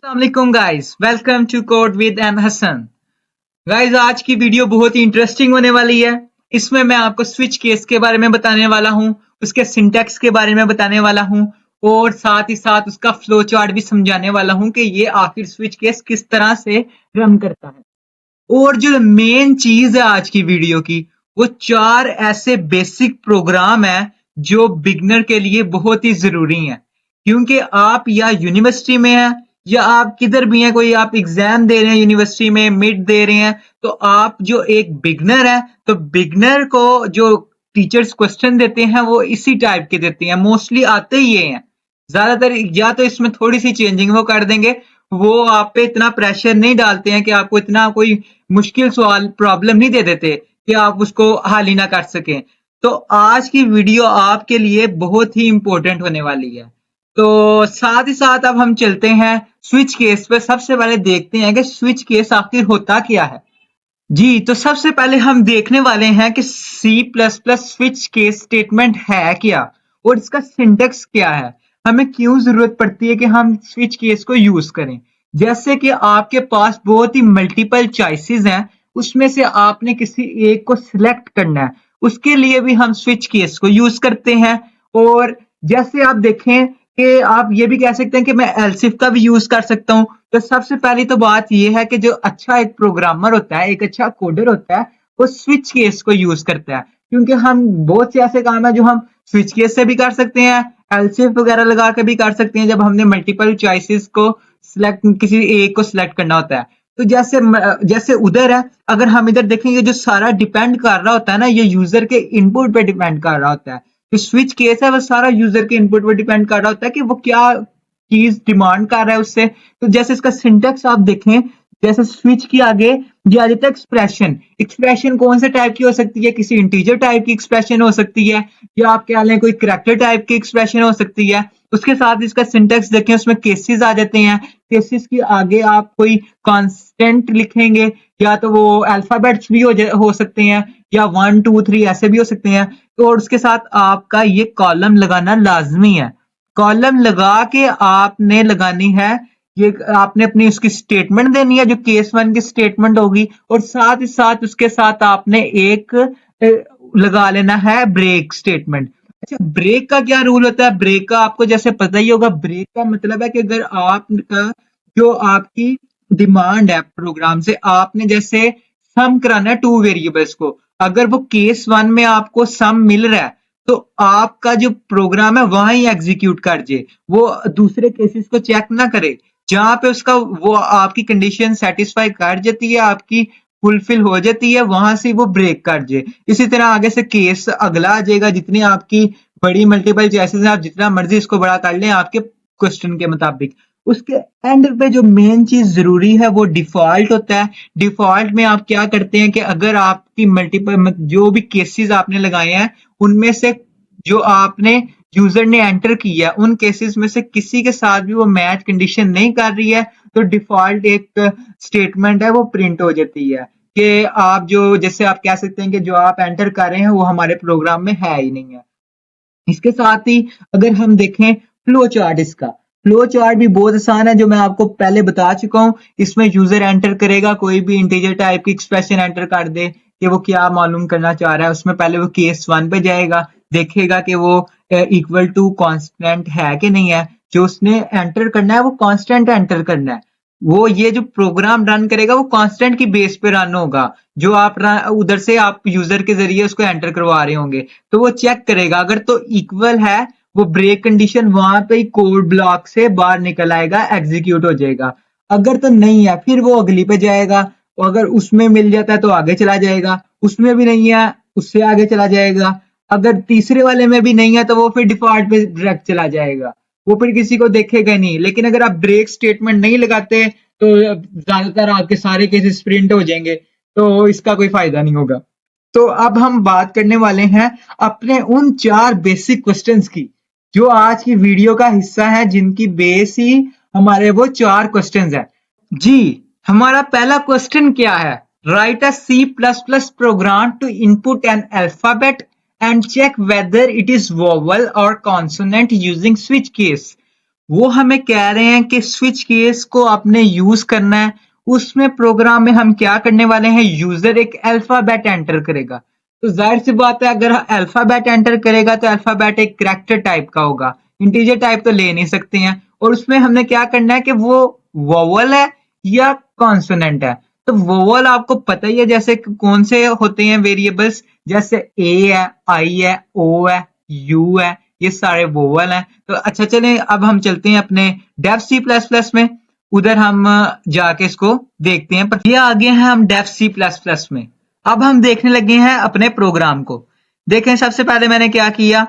अस्सलाम guys, welcome to code with M Hasan. Guys, आज की वीडियो बहुत ही इंटरेस्टिंग होने वाली है। इसमें मैं आपको स्विच केस के बारे में बताने वाला हूँ, उसके सिंटैक्स के बारे में बताने वाला हूँ और साथ ही साथ उसका फ्लो चार्ट भी समझाने वाला हूँ कि ये आखिर स्विच केस किस तरह से रन करता है। और जो मेन चीज है आज की वीडियो की, वो चार ऐसे बेसिक प्रोग्राम है जो बिगनर के लिए बहुत ही जरूरी हैं। क्योंकि आप या यूनिवर्सिटी में हैं या आप किधर भी हैं, कोई आप एग्जाम दे रहे हैं यूनिवर्सिटी में, मिड दे रहे हैं, तो आप जो एक बिगनर है, तो बिगनर को जो टीचर्स क्वेश्चन देते हैं वो इसी टाइप के देते हैं, मोस्टली आते ही ये हैं। ज्यादातर या तो इसमें थोड़ी सी चेंजिंग वो कर देंगे, वो आप पे इतना प्रेशर नहीं डालते हैं कि आपको इतना कोई मुश्किल सवाल प्रॉब्लम नहीं दे देते कि आप उसको हल ही ना कर सकें। तो आज की वीडियो आपके लिए बहुत ही इंपॉर्टेंट होने वाली है। तो साथ ही साथ अब हम चलते हैं स्विच केस पे। सबसे पहले देखते हैं कि स्विच केस आखिर होता क्या है। जी, तो सबसे पहले हम देखने वाले हैं कि C plus plus switch case statement है क्या और इसका सिंटेक्स क्या है। हमें क्यों जरूरत पड़ती है कि हम स्विच केस को यूज करें। जैसे कि आपके पास बहुत ही मल्टीपल चॉइसेस हैं, उसमें से आपने किसी एक को सिलेक्ट करना है, उसके लिए भी हम स्विच केस को यूज करते हैं। और जैसे आप देखें कि आप ये भी कह सकते हैं कि मैं एलसिफ का भी यूज कर सकता हूँ। तो सबसे पहली तो बात यह है कि जो अच्छा एक प्रोग्रामर होता है, एक अच्छा कोडर होता है, वो स्विच केस को यूज करता है। क्योंकि हम बहुत से ऐसे काम है जो हम स्विच केस से भी कर सकते हैं, एलसिफ वगैरह लगा के भी कर सकते हैं, जब हमने मल्टीपल चॉइसेस को सिलेक्ट, किसी एक को सिलेक्ट करना होता है। तो जैसे जैसे उधर है, अगर हम इधर देखेंगे, जो सारा डिपेंड कर रहा होता है ना, ये यूजर के इनपुट पे डिपेंड कर रहा होता है। तो स्विच केस है वो सारा यूजर के इनपुट पे डिपेंड कर रहा होता है कि वो क्या चीज डिमांड कर रहा है उससे। तो जैसे इसका सिंटेक्स आप देखें, जैसे स्विच के आगे ये आ जाता है एक्सप्रेशन। एक्सप्रेशन कौन से टाइप की हो सकती है, किसी इंटीजर टाइप की एक्सप्रेशन हो सकती है, या आप कह लें कोई करैक्टर टाइप की एक्सप्रेशन हो सकती है। उसके साथ इसका सिंटेक्स देखें, उसमें केसेस आ जाते हैं। केसेस के आगे आप कोई कांस्टेंट लिखेंगे, या तो वो अल्फाबेट्स भी हो सकते हैं, या 1 2 3 ऐसे भी हो सकते हैं। तो और उसके साथ आपका ये कॉलम लगाना लाजमी है। कॉलम लगा के आपने लगानी है, ये आपने अपनी उसकी स्टेटमेंट देनी है जो केस वन की स्टेटमेंट होगी, और साथ ही साथ उसके साथ आपने एक लगा लेना है ब्रेक स्टेटमेंट। अच्छा, ब्रेक का क्या रूल होता है? ब्रेक का आपको जैसे पता ही होगा, ब्रेक का मतलब है कि अगर आपका जो आपकी डिमांड है प्रोग्राम से, आपने जैसे सम कराना है टू वेरिएबल्स को, अगर वो केस वन में आपको सम मिल रहा है, तो आपका जो प्रोग्राम है वहां ही एग्जीक्यूट कर जे, वो दूसरे केसेस को चेक ना करे। जहां पे उसका वो आपकी कंडीशन सेटिस्फाई कर जाती है, आपकी फुलफिल हो जाती है, वहां से वो ब्रेक कर जे। इसी तरह आगे से केस अगला आ जाएगा। जितनी आपकी बड़ी मल्टीपल चॉइसेस हैं, आप जितना मर्जी इसको बड़ा कर लें आपके क्वेश्चन के मुताबिक। उसके एंड पे जो मेन चीज जरूरी है वो डिफॉल्ट होता है। डिफॉल्ट में आप क्या करते हैं कि अगर आपकी मल्टीपल जो भी केसेस आपने लगाए हैं, उनमें से जो आपने यूजर ने एंटर किया, उन केसेस में से किसी के साथ भी वो मैच कंडीशन नहीं कर रही है, तो डिफॉल्ट एक स्टेटमेंट है वो प्रिंट हो जाती है कि आप जो, जैसे आप कह सकते हैं कि जो आप एंटर कर रहे हैं वो हमारे प्रोग्राम में है ही नहीं है। इसके साथ ही अगर हम देखें फ्लो चार्ट, इसका फ्लो चार्ट भी बहुत आसान है, जो मैं आपको पहले बता चुका हूं। इसमें यूजर एंटर करेगा, कोई भी इंटीजर टाइप की एक्सप्रेशन एंटर कर दे कि वो क्या मालूम करना चाह रहा है। उसमें पहले वो केस वन पे जाएगा, देखेगा कि वो इक्वल टू कांस्टेंट है कि नहीं है। जो उसने एंटर करना है वो कांस्टेंट एंटर करना है। वो ये जो प्रोग्राम रन करेगा वो कांस्टेंट की बेस पे रन होगा, जो आप उधर से आप यूजर के जरिए उसको एंटर करवा रहे होंगे। तो वो चेक करेगा, अगर तो इक्वल है, वो ब्रेक कंडीशन वहां पे ही कोड ब्लॉक से बाहर निकल आएगा, एग्जीक्यूट हो जाएगा। अगर तो नहीं है, फिर वो अगली पे जाएगा, और अगर उसमें मिल जाता है तो आगे चला जाएगा, उसमें भी नहीं है उससे आगे चला जाएगा। अगर तीसरे वाले में भी नहीं है तो वो फिर डिफॉल्ट पे डायरेक्ट चला जाएगा, वो फिर किसी को देखेगा नहीं। लेकिन अगर आप ब्रेक स्टेटमेंट नहीं लगाते तो ज्यादातर आपके सारे केसेस प्रिंट हो जाएंगे, तो इसका कोई फायदा नहीं होगा। तो अब हम बात करने वाले हैं अपने उन चार बेसिक क्वेश्चंस की, जो आज की वीडियो का हिस्सा है, जिनकी बेस ही हमारे वो चार क्वेश्चंस है। जी, हमारा पहला क्वेश्चन क्या है? Write a C plus plus program to input an alphabet and check whether it is vowel और कॉन्सोनेंट यूजिंग स्विच केस। वो हमें कह रहे हैं कि स्विच केस को आपने यूज करना है। उसमें प्रोग्राम में हम क्या करने वाले हैं, यूजर एक अल्फाबेट एंटर करेगा। तो जाहिर सी बात है अगर अल्फाबेट एंटर करेगा तो अल्फाबेट एक कैरेक्टर टाइप का होगा, इंटीजर टाइप तो ले नहीं सकते हैं। और उसमें हमने क्या करना है कि वो वोवल है या कॉन्सोनेंट है। तो वोवल आपको पता ही है जैसे कौन से होते हैं वेरिएबल्स, जैसे ए है, आई है, ओ है, यू है, ये सारे वोवल हैं। तो अच्छा चलें अब हम चलते हैं अपने डेफ सी प्लस प्लस में, उधर हम जाके इसको देखते हैं। पर ये आगे हैं हम डेफ सी प्लस प्लस में। अब हम देखने लगे हैं अपने प्रोग्राम को। देखें सबसे पहले मैंने क्या किया,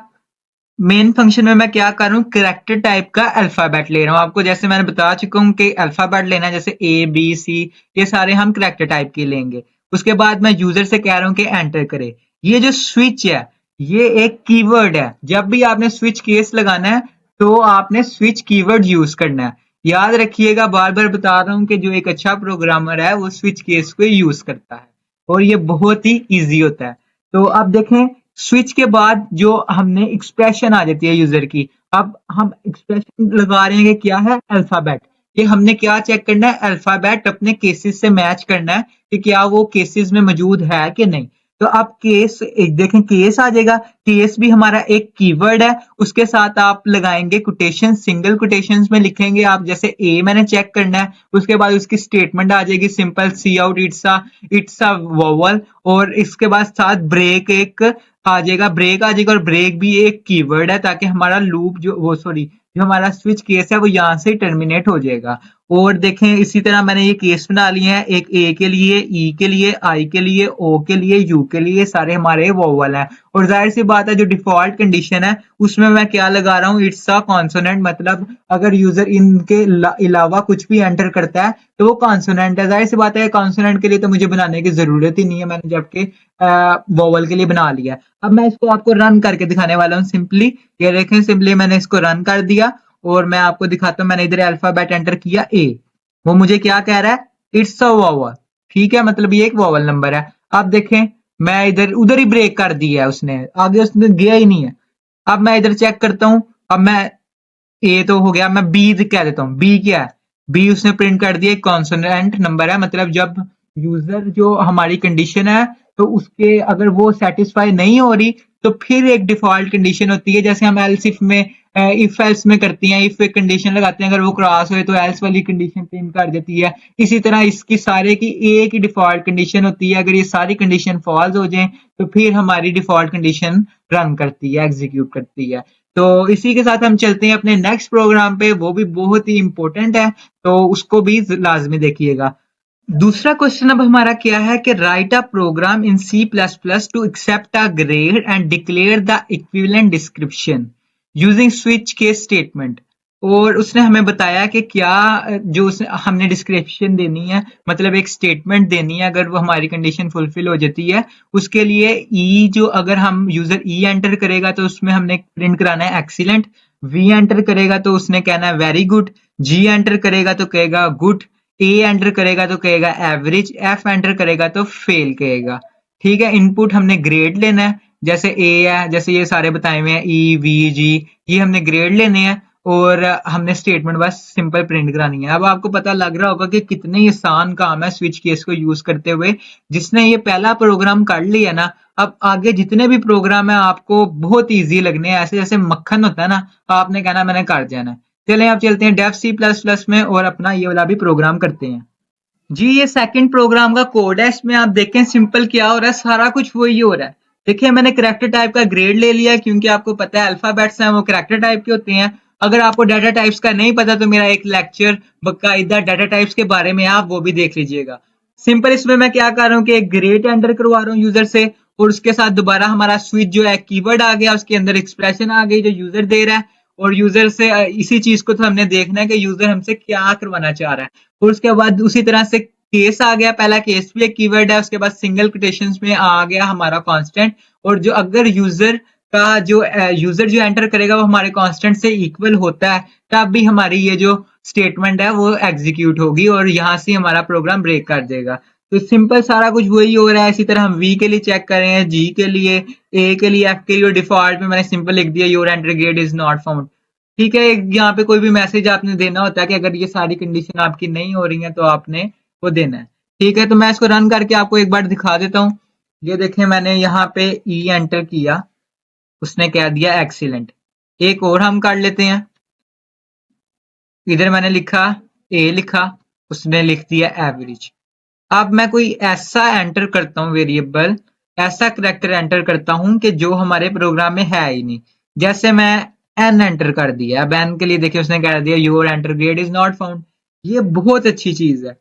मेन फंक्शन में मैं क्या कर रहा हूँ, कैरेक्टर टाइप का अल्फाबेट ले रहा हूँ। आपको जैसे मैंने बता चुका हूँ कि अल्फाबेट लेना है, जैसे ए बी सी, ये सारे हम कैरेक्टर टाइप के लेंगे। उसके बाद मैं यूजर से कह रहा हूँ कि एंटर करे। ये जो स्विच है ये एक कीवर्ड है, जब भी आपने स्विच केस लगाना है तो आपने स्विच कीवर्ड यूज करना है। याद रखिएगा, बार बार बता रहा हूँ कि जो एक अच्छा प्रोग्रामर है वो स्विच केस को यूज करता है और ये बहुत ही ईजी होता है। तो अब देखें स्विच के बाद जो हमने एक्सप्रेशन आ जाती है यूजर की। अब हम एक्सप्रेशन लगा रहे हैं कि क्या है, अल्फाबेट। ये हमने क्या चेक करना है, अल्फाबेट अपने केसेस से मैच करना है कि क्या वो केसेस में मौजूद है कि नहीं। तो अब केस देखें, केस आ जाएगा। केस भी हमारा एक कीवर्ड है, उसके साथ आप लगाएंगे कोटेशन, सिंगल कोटेशंस में लिखेंगे आप, जैसे ए मैंने चेक करना है, उसके बाद उसकी स्टेटमेंट आ जाएगी simple cout it's a vowel, और इसके बाद साथ ब्रेक एक आ जाएगा और ब्रेक भी एक कीवर्ड है ताकि हमारा लूप जो हमारा स्विच केस है वो यहाँ से टर्मिनेट हो जाएगा। और देखें इसी तरह मैंने ये केस बना लिए हैं, एक ए के लिए, ई के लिए, आई के लिए, ओ के लिए, यू के लिए, सारे हमारे वोवल हैं। और जाहिर सी बात है जो डिफॉल्ट कंडीशन है उसमें मैं क्या लगा रहा हूँ, इट्स अ कॉन्सोनेंट, मतलब अगर यूजर इनके अलावा कुछ भी एंटर करता है तो वो कॉन्सोनेंट है। जाहिर सी बात है कॉन्सोनेंट के लिए तो मुझे बनाने की जरूरत ही नहीं है, मैंने जबकि वोवल के लिए बना लिया। अब मैं इसको आपको रन करके दिखाने वाला हूँ सिंपली। ये देखें सिंपली मैंने इसको रन कर दिया और मैं आपको दिखाता हूँ। मैंने इधर अल्फाबेट एंटर किया ए, वो मुझे क्या कह रहा है, इट्स अ वोवल। ठीक है, मतलब ये एक वोवल नंबर है। अब देखें मैं इधर उधर ही ब्रेक कर दिया है उसने, आगे उसने गया ही नहीं है। अब मैं इधर चेक करता हूँ, अब मैं ए तो हो गया, मैं बी कह देता हूँ। बी क्या है, बी उसने प्रिंट कर दिया, एक कॉन्सोनेंट नंबर है, मतलब जब यूजर जो हमारी कंडीशन है तो उसके अगर वो सेटिस्फाई नहीं हो रही तो फिर एक डिफॉल्ट कंडीशन होती है, जैसे हम एल्स इफ में इफ एल्स में करती हैं, इफ एक कंडीशन लगाते हैं, अगर वो क्रॉस हुए तो एल्स वाली कंडीशन प्रिंट कर देती है। इसी तरह इसकी सारे की एक ही डिफॉल्ट कंडीशन होती है, अगर ये सारी कंडीशन फॉल्स हो जाए तो फिर हमारी डिफॉल्ट कंडीशन रन करती है, एग्जीक्यूट करती है। तो इसी के साथ हम चलते हैं अपने नेक्स्ट प्रोग्राम पे, वो भी बहुत ही इंपॉर्टेंट है तो उसको भी लाजमी देखिएगा। दूसरा क्वेश्चन अब हमारा क्या है कि write a program in C plus plus to accept a grade and declare the equivalent description using switch case statement. और उसने हमें बताया कि क्या जो हमने डिस्क्रिप्शन देनी है, मतलब एक स्टेटमेंट देनी है, अगर वो हमारी कंडीशन फुलफिल हो जाती है उसके लिए ई जो अगर हम यूजर ई एंटर करेगा तो उसमें हमने प्रिंट कराना है एक्सीलेंट, वी एंटर करेगा तो उसने कहना है वेरी गुड, जी एंटर करेगा तो कहेगा गुड, ए एंटर करेगा तो कहेगा एवरेज, एफ एंटर करेगा तो फेल कहेगा। ठीक है, इनपुट हमने ग्रेड लेना है, जैसे ए है, जैसे ये सारे बताए हुए हैं ई वी जी, ये हमने ग्रेड लेने हैं और हमने स्टेटमेंट बस सिंपल प्रिंट करानी है। अब आपको पता लग रहा होगा कि कितने आसान काम है स्विच केस को यूज करते हुए। जिसने ये पहला प्रोग्राम कर लिया ना, अब आगे जितने भी प्रोग्राम है आपको बहुत ईजी लगने हैं, ऐसे जैसे मक्खन होता है ना, आपने कहना मैंने कर जाना है। चलें अब चलते हैं डेफ सी प्लस प्लस में और अपना ये वाला भी प्रोग्राम करते हैं। जी ये सेकंड प्रोग्राम का कोड है, इसमें आप देखें सिंपल क्या हो रहा है, सारा कुछ वही हो रहा है। देखिए मैंने करैक्टर टाइप का ग्रेड ले लिया क्योंकि आपको पता है अल्फाबेट्स हैं वो करैक्टर टाइप के होते हैं। अगर आपको डाटा टाइप्स का नहीं पता तो मेरा एक लेक्चर बकायदा डाटा टाइप्स के बारे में आप वो भी देख लीजिएगा। सिंपल इसमें मैं क्या कर रहा हूँ कि एक ग्रेड एंटर करवा रहा हूँ यूजर से और उसके साथ दोबारा हमारा स्विच जो है कीवर्ड आ गया, उसके अंदर एक्सप्रेशन आ गई जो यूजर दे रहा है। और यूजर से इसी चीज को तो हमने देखना है कि यूजर हमसे क्या करवाना चाह रहा है। और उसके बाद उसी तरह से केस आ गया, पहला केस भी एक कीवर्ड है, उसके बाद सिंगल कोटेशंस में आ गया हमारा कांस्टेंट। और जो अगर यूजर जो एंटर करेगा वो हमारे कांस्टेंट से इक्वल होता है तब भी हमारी ये जो स्टेटमेंट है वो एग्जीक्यूट होगी और यहाँ से हमारा प्रोग्राम ब्रेक कर देगा। तो सिंपल सारा कुछ वही हो रहा है। इसी तरह हम वी के लिए चेक करें, जी के लिए, ए के लिए, एफ के लिए, डिफॉल्ट में मैंने सिंपल लिख दिया your enter grade is not found. ठीक है। यहाँ पे कोई भी मैसेज आपने देना होता है कि अगर ये सारी कंडीशन आपकी नहीं हो रही है तो आपने वो देना है। ठीक है, तो मैं इसको रन करके आपको एक बार दिखा देता हूँ। ये देखें, मैंने यहाँ पे ई एंटर किया, उसने कह दिया एक्सीलेंट। एक और हम कर लेते हैं। इधर मैंने लिखा ए लिखा, उसने लिख दिया एवरेज। अब मैं कोई ऐसा एंटर करता हूँ वेरिएबल, ऐसा करैक्टर एंटर करता हूँ कि जो हमारे प्रोग्राम में है ही नहीं। जैसे मैं एन एंटर कर दिया, अब एन के लिए देखिए उसने कह दिया your enter grade is not found. ये बहुत अच्छी चीज है।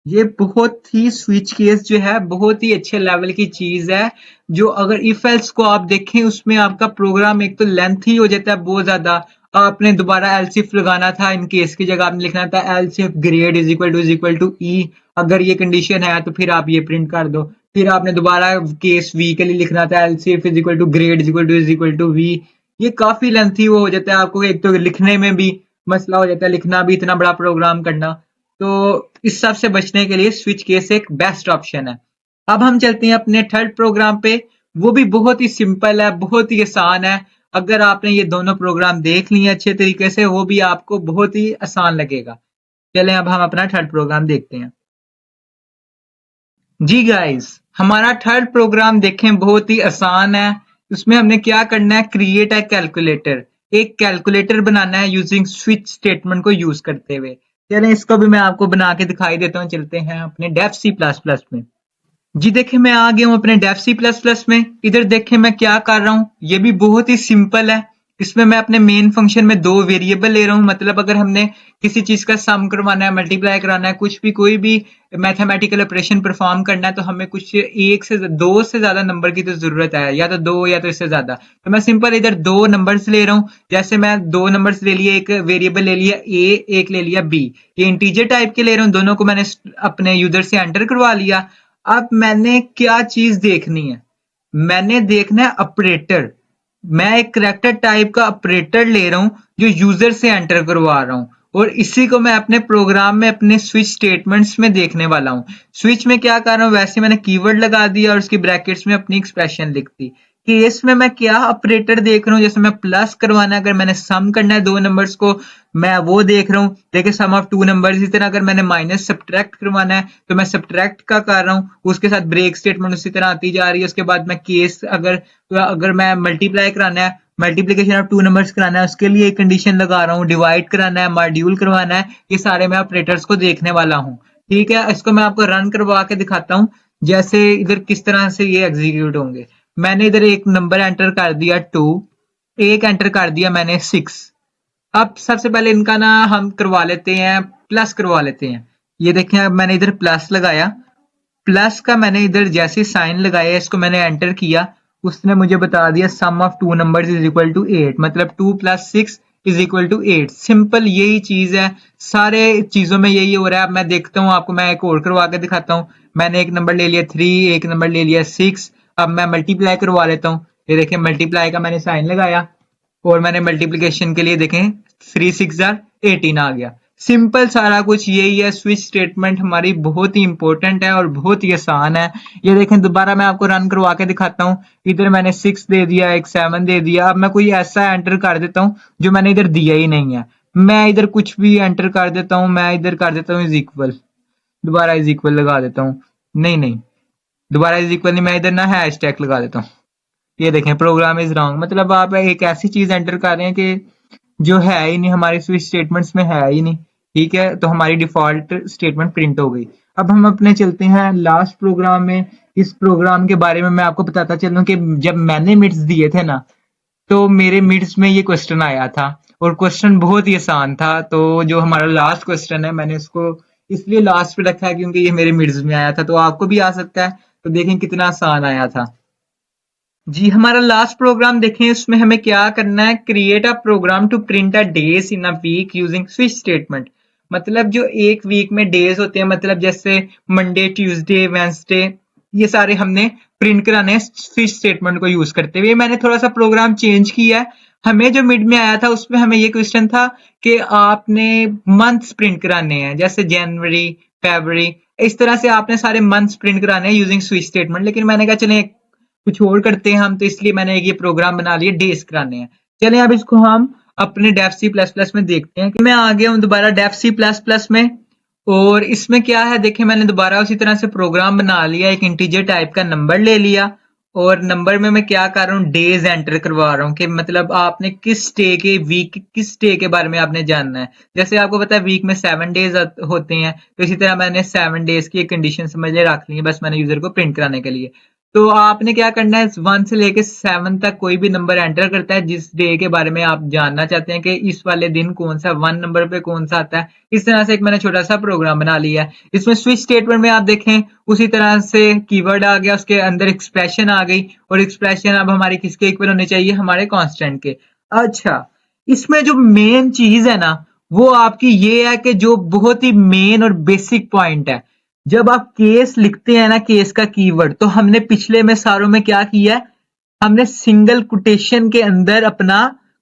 ये बहुत ही स्विच केस जो है बहुत ही अच्छे लेवल की चीज है। जो अगर इफ एल्स को आप देखें उसमें आपका प्रोग्राम एक तो लेंथ ही हो जाता है बहुत ज्यादा। आपने दोबारा एलसिफ लगाना था, इन केस की जगह आपने लिखना था elif grade is equal to E. अगर ये कंडीशन है तो फिर आप ये प्रिंट कर दो। फिर आपने दोबारा केस वी के लिए लिखना था LCF is equal to grade is equal to V. ये काफी लेंथी वो हो जाता है, आपको एक तो लिखने में भी मसला हो जाता है, लिखना भी इतना बड़ा प्रोग्राम करना। तो इस सब से बचने के लिए स्विच केस एक बेस्ट ऑप्शन है। अब हम चलते हैं अपने थर्ड प्रोग्राम पे। वो भी बहुत ही सिंपल है, बहुत ही आसान है। अगर आपने ये दोनों प्रोग्राम देख लिए अच्छे तरीके से, वो भी आपको बहुत ही आसान लगेगा। चलें अब हम अपना थर्ड प्रोग्राम देखते हैं। जी गाइस, हमारा थर्ड प्रोग्राम देखें बहुत ही आसान है। उसमें हमने क्या करना है, क्रिएट अ कैलकुलेटर। एक कैलकुलेटर बनाना है यूजिंग स्विच स्टेटमेंट को यूज करते हुए। चलें इसको भी मैं आपको बना के दिखाई देता हूँ। चलते हैं अपने डेफ सी प्लस प्लस में। जी देखिए, मैं आ गया हूँ अपने डेफ सी प्लस प्लस में। इधर देखिए मैं क्या कर रहा हूँ, ये भी बहुत ही सिंपल है। इसमें मैं अपने मेन फंक्शन में दो वेरिएबल ले रहा हूँ। मतलब अगर हमने किसी चीज का सम करवाना है, मल्टीप्लाई कराना है, कुछ भी कोई भी मैथमेटिकल ऑपरेशन परफॉर्म करना है, तो हमें कुछ एक से दो से ज्यादा नंबर की तो जरूरत है, या तो दो या तो इससे ज्यादा। तो मैं सिंपल इधर दो नंबर्स ले रहा हूँ। जैसे मैं दो नंबर्स ले लिए, एक वेरिएबल ले लिया ए, एक ले लिया बी। ये इंटीजर टाइप के ले रहा हूँ, दोनों को मैंने अपने यूजर से एंटर करवा लिया। अब मैंने क्या चीज देखनी है, मैंने देखना है ऑपरेटर। मैं एक करैक्टर टाइप का ऑपरेटर ले रहा हूं जो यूजर से एंटर करवा रहा हूं, और इसी को मैं अपने प्रोग्राम में अपने स्विच स्टेटमेंट्स में देखने वाला हूं। स्विच में क्या कर रहा हूं, वैसे मैंने कीवर्ड लगा दिया और उसकी ब्रैकेट्स में अपनी एक्सप्रेशन लिख दी। केस में मैं क्या ऑपरेटर देख रहा हूँ, जैसे मैं प्लस करवाना है, अगर मैंने सम करना है दो नंबर्स को, मैं वो देख रहा हूँ। देखिए सम ऑफ टू नंबर्स। इसी तरह अगर मैंने माइनस सब्ट्रैक्ट करवाना है तो मैं सब्ट्रैक्ट का कर रहा हूँ, उसके साथ ब्रेक स्टेटमेंट उसी तरह आती जा रही है। उसके बाद मैं केस अगर मैं मल्टीप्लाई कराना है, मल्टीप्लीकेशन ऑफ टू नंबर्स कराना है, उसके लिए एक कंडीशन लगा रहा हूँ। डिवाइड कराना है, मॉड्यूल करवाना है, ये सारे मैं ऑपरेटर्स को देखने वाला हूँ। ठीक है, इसको मैं आपको रन करवा के दिखाता हूँ जैसे इधर किस तरह से ये एग्जीक्यूट होंगे। मैंने इधर एक नंबर एंटर कर दिया 2, एक एंटर कर दिया मैंने 6। अब सबसे पहले इनका ना हम करवा लेते हैं, प्लस करवा लेते हैं। ये देखें, अब मैंने इधर प्लस लगाया। प्लस का मैंने इधर जैसे साइन लगाया, इसको मैंने एंटर किया, उसने मुझे बता दिया sum of two numbers is equal to 8। मतलब 2 + 6 इज इक्वल टू 8। सिंपल यही चीज है, सारे चीजों में यही हो रहा है। अब मैं देखता हूँ आपको, मैं एक और करवा के दिखाता हूँ। मैंने एक नंबर ले लिया 3, एक नंबर ले लिया 6। अब मैं मल्टीप्लाई करवा लेता हूँ। ये देखिए मल्टीप्लाई का मैंने साइन लगाया, और मैंने मल्टीप्लिकेशन के लिए देखें 3 6 18 आ गया। सिंपल सारा कुछ यही है। स्विच स्टेटमेंट हमारी बहुत ही इंपॉर्टेंट है और बहुत ही आसान है। ये देखें, दोबारा मैं आपको रन करवा के दिखाता हूँ। इधर मैंने 6 दे दिया, एक 7 दे दिया। अब मैं कोई ऐसा एंटर कर देता हूँ जो मैंने इधर दिया ही नहीं है। मैं इधर कुछ भी एंटर कर देता हूँ, मैं इधर कर देता हूँ इज इक्वल, दोबारा इज इक्वल लगा देता हूँ। नहीं नहीं, दोबारा इज इक्वल नहीं, मैं इधर ना हैश टैग लगा देता हूँ। ये देखें प्रोग्राम इज रॉन्ग। मतलब आप एक ऐसी चीज एंटर कर रहे हैं कि जो है ही नहीं, हमारे स्विच स्टेटमेंट्स में है ही नहीं। ठीक है, तो हमारी डिफॉल्ट स्टेटमेंट प्रिंट हो गई। अब हम अपने चलते हैं लास्ट प्रोग्राम में। इस प्रोग्राम के बारे में मैं आपको बताता चलूं कि जब मैंने मिड्स दिए थे ना, तो मेरे मिड्स में ये क्वेश्चन आया था, और क्वेश्चन बहुत ही आसान था। तो जो हमारा लास्ट क्वेश्चन है, मैंने इसको इसलिए लास्ट पे रखा है क्योंकि ये मेरे मिड्स में आया था, तो आपको भी आ सकता है। तो देखें कितना आसान आया था। जी, हमारा लास्ट प्रोग्राम देखें, इसमें हमें क्या करना है, create a program to print a days in a week using switch statement. मतलब जो एक वीक में डेज होते हैं, मतलब जैसे मंडे, ट्यूसडे, वेंसडे, ये सारे हमने प्रिंट कराने हैं स्विच स्टेटमेंट को यूज करते हुए। मैंने थोड़ा सा प्रोग्राम चेंज किया है। हमें जो मिड में आया था उसमें हमें ये क्वेश्चन था कि आपने मंथ्स प्रिंट कराने हैं, जैसे जनवरी, फरवरी, इस तरह से आपने सारे मंथ्स प्रिंट कराने हैं यूजिंग स्विच स्टेटमेंट। लेकिन मैंने कहा चलें कुछ और करते हैं हम, तो इसलिए मैंने ये प्रोग्राम बना लिया डेज कराने हैं। चलें अब इसको हम अपने डेफ सी प्लस प्लस में देखते हैं कि मैं आ गया हूँ दोबारा डेफ सी प्लस प्लस में। और इसमें क्या है, देखिए मैंने दोबारा उसी तरह से प्रोग्राम बना लिया, एक इंटीजर टाइप का नंबर ले लिया और नंबर में मैं क्या कर रहा हूँ, डेज एंटर करवा रहा हूँ कि मतलब आपने किस डे के, वीक किस डे के बारे में आपने जानना है। जैसे आपको पता है वीक में 7 डेज होते हैं, तो इसी तरह मैंने 7 डेज की एक कंडीशन समझ ले रख ली है, बस मैंने यूजर को प्रिंट कराने के लिए। तो आपने क्या करना है, 1 से लेके 7 तक कोई भी नंबर एंटर करता है जिस डे के बारे में आप जानना चाहते हैं कि इस वाले दिन कौन सा 1 नंबर पे कौन सा आता है। इस तरह से एक मैंने छोटा सा प्रोग्राम बना लिया है। इसमें स्विच स्टेटमेंट में आप देखें उसी तरह से कीवर्ड आ गया, उसके अंदर एक्सप्रेशन आ गई और एक्सप्रेशन अब हमारी किसके इक्वल होने चाहिए, हमारे कांस्टेंट के। अच्छा, इसमें जो मेन चीज है ना वो आपकी ये है कि जो बहुत ही मेन और बेसिक पॉइंट है, जब आप केस लिखते हैं ना, केस का कीवर्ड, तो हमने पिछले में सारों में क्या किया है, हमने सिंगल कोटेशन के अंदर अपना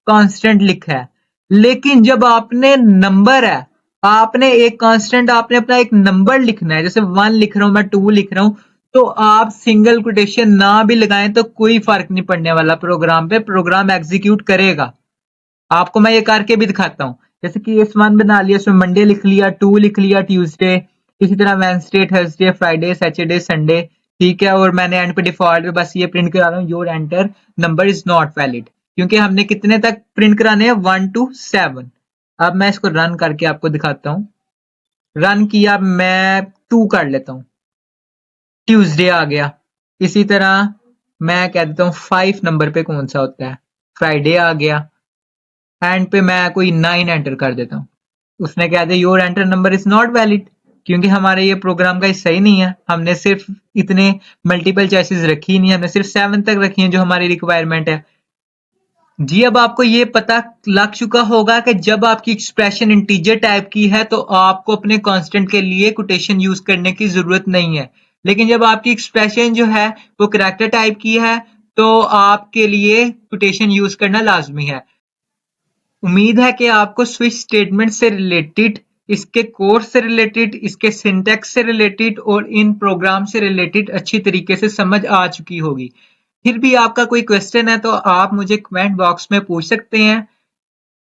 कांस्टेंट लिखा है। लेकिन जब आपने नंबर है, आपने एक कांस्टेंट, आपने अपना एक नंबर लिखना है, जैसे 1 लिख रहा हूं मैं, 2 लिख रहा हूं, तो आप सिंगल कोटेशन ना भी लगाएं तो कोई फर्क नहीं पड़ने वाला प्रोग्राम पे, प्रोग्राम एग्जीक्यूट करेगा। आपको मैं ये करके भी दिखाता हूँ। जैसे कि केस 1 बना लिया, इसमें मंडे लिख लिया, 2 लिख लिया, ट्यूसडे, इसी तरह Wednesday, Thursday, Friday, Saturday, Sunday, ठीक है। और मैंने एंड पे डिफॉल्ट पे बस ये प्रिंट करा रहा हूँ, your enter number is not valid, क्योंकि हमने कितने तक प्रिंट कराने हैं, 1 to 7। अब मैं इसको रन करके आपको दिखाता हूँ। रन किया, मैं 2 कर लेता हूँ, ट्यूसडे आ गया। इसी तरह मैं कह देता हूँ 5 नंबर पे कौन सा होता है, फ्राइडे आ गया। एंड पे मैं कोई 9 एंटर कर देता हूँ। उसने कह दिया your enter number is not valid, क्योंकि हमारे ये प्रोग्राम का हिस्सा ही नहीं है। हमने सिर्फ इतने मल्टीपल चॉइसेस रखी ही नहीं, हमने सिर्फ 7 तक रखी है जो हमारी रिक्वायरमेंट है। जी, अब आपको ये पता लग चुका होगा कि जब आपकी एक्सप्रेशन इंटीजर टाइप की है तो आपको अपने कांस्टेंट के लिए कोटेशन यूज करने की जरूरत नहीं है। लेकिन जब आपकी एक्सप्रेशन जो है वो कैरेक्टर टाइप की है तो आपके लिए कोटेशन यूज करना लाजमी है। उम्मीद है कि आपको स्विच स्टेटमेंट से रिलेटेड, इसके कोर्स से रिलेटेड, इसके सिंटैक्स से रिलेटेड और इन प्रोग्राम से रिलेटेड अच्छी तरीके से समझ आ चुकी होगी। फिर भी आपका कोई क्वेश्चन है तो आप मुझे कमेंट बॉक्स में पूछ सकते हैं।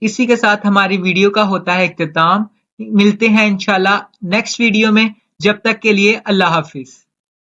इसी के साथ हमारी वीडियो का होता है इख्तिताम। मिलते हैं इंशाल्लाह नेक्स्ट वीडियो में। जब तक के लिए अल्लाह हाफिज।